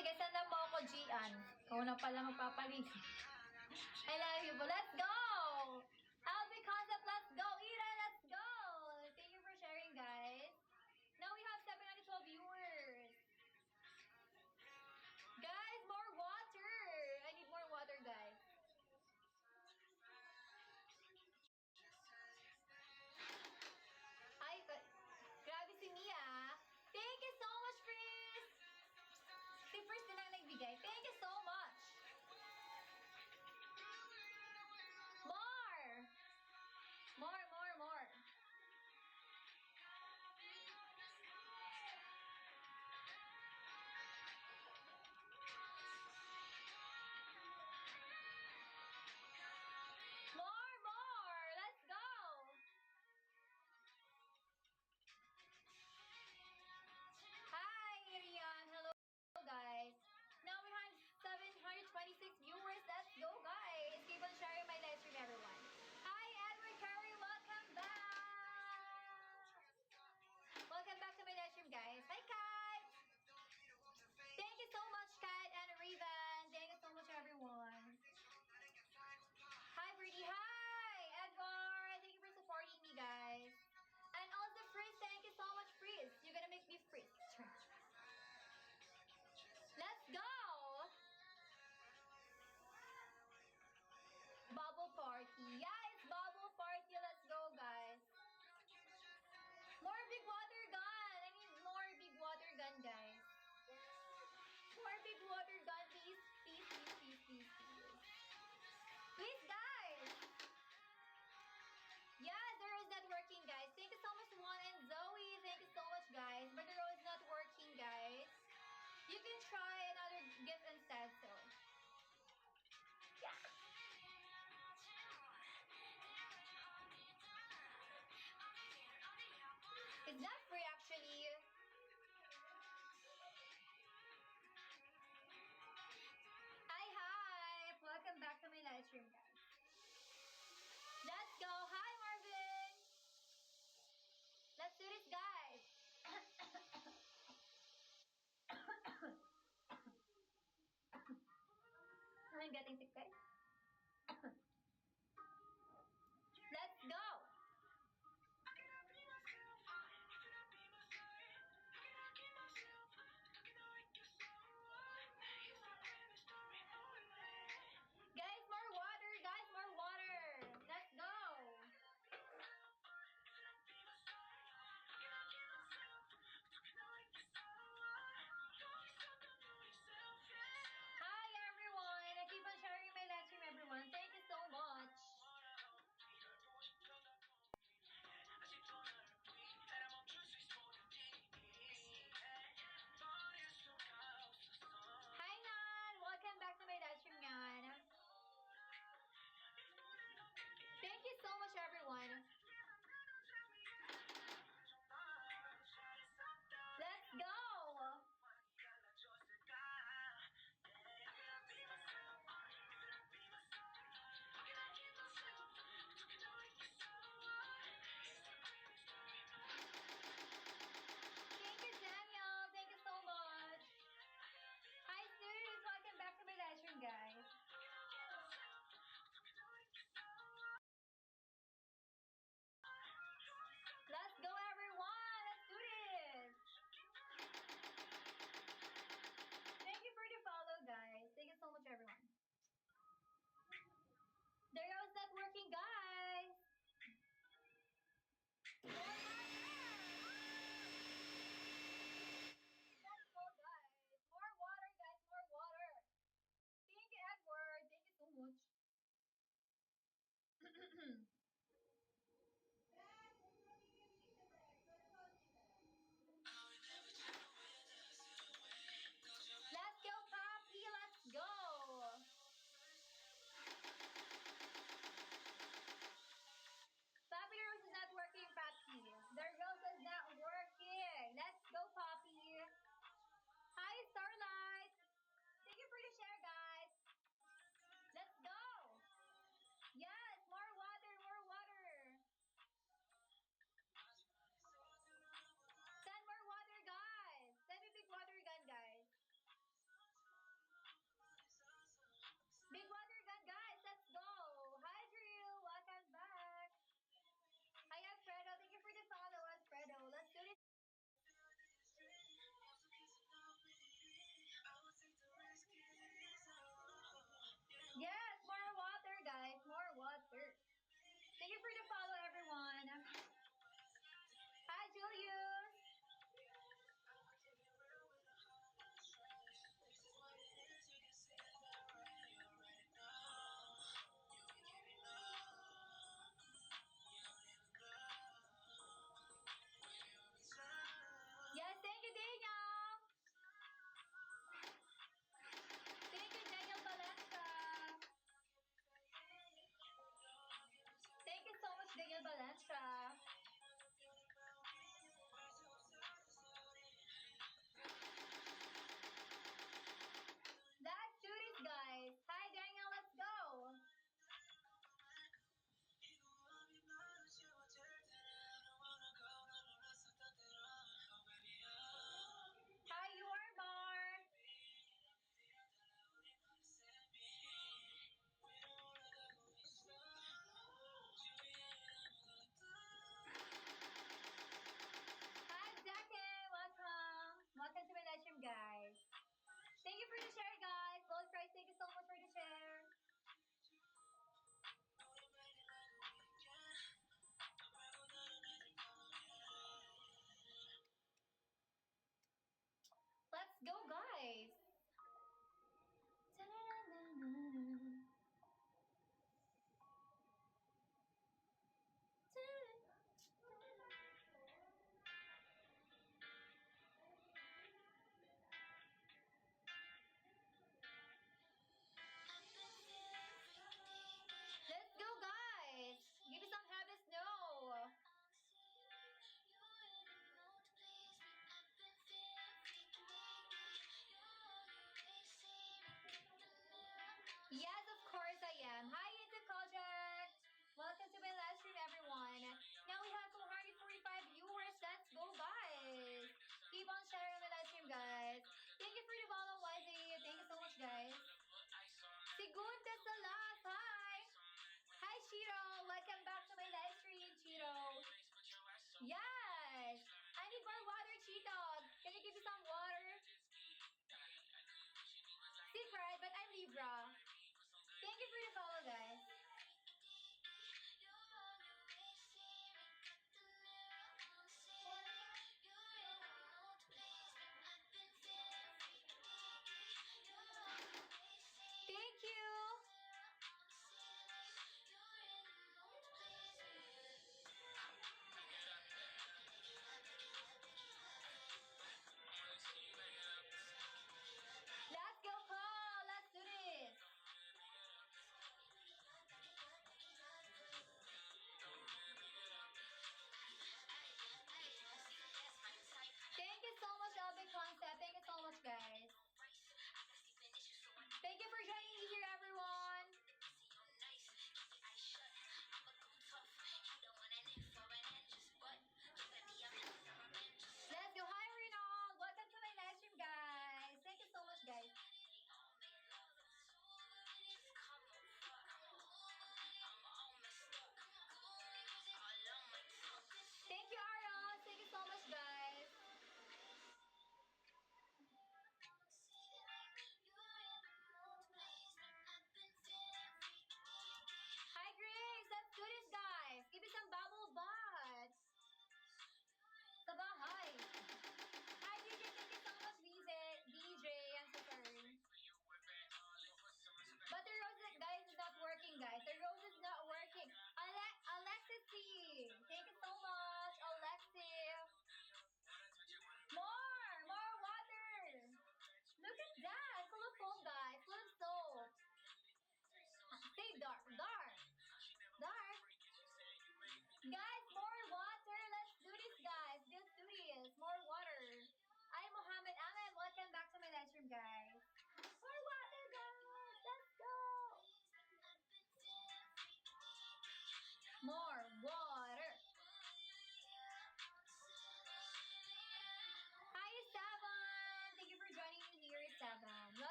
sige, send mo ako, Gian. Ikaw na pala magpapaligo. I love you, but let's go! Albi Concept, let's go! Ira, let's go! Thank you for sharing, guys. Now we have 712 viewers. Guys, more water! I need more water, guys. Ay, grabe si Mia. Thank you so much, Chris! Si Chris na lang nagbigay. Thank you so much! More! More, more, more. More, more! Let's go! Hi, Rian. Hello, guys. Now we have 726 viewers. Let's go, guys. Keep on sharing my live stream, everyone. Hi, Edward Curry. Welcome back. Welcome back to my live stream, guys. Hi, Kat. Thank you so much, Kat and Raven. Thank you so much, everyone. Hi, Brittany. Hi, Edgar. Thank you for supporting me, guys. And also, Frizz, thank you so much, Frizz. You're gonna make me Frizz. Let's go! Bubble party. Yeah, it's bubble party. Let's go, guys. More big water gun. I need more big water gun, guys. More big water gun, please. Please, please, please, please, please. Please, guys. Yeah, the row is not working, guys. Thank you so much, Juan and Zoe. Thank you so much, guys. But the row is not working, guys. You can try another gift instead, so. Yeah. It's not free, actually. Hi. Welcome back to my live stream, guys. Let's go. Hi, Marvin. Let's do this, guys. I'm getting sick, guys.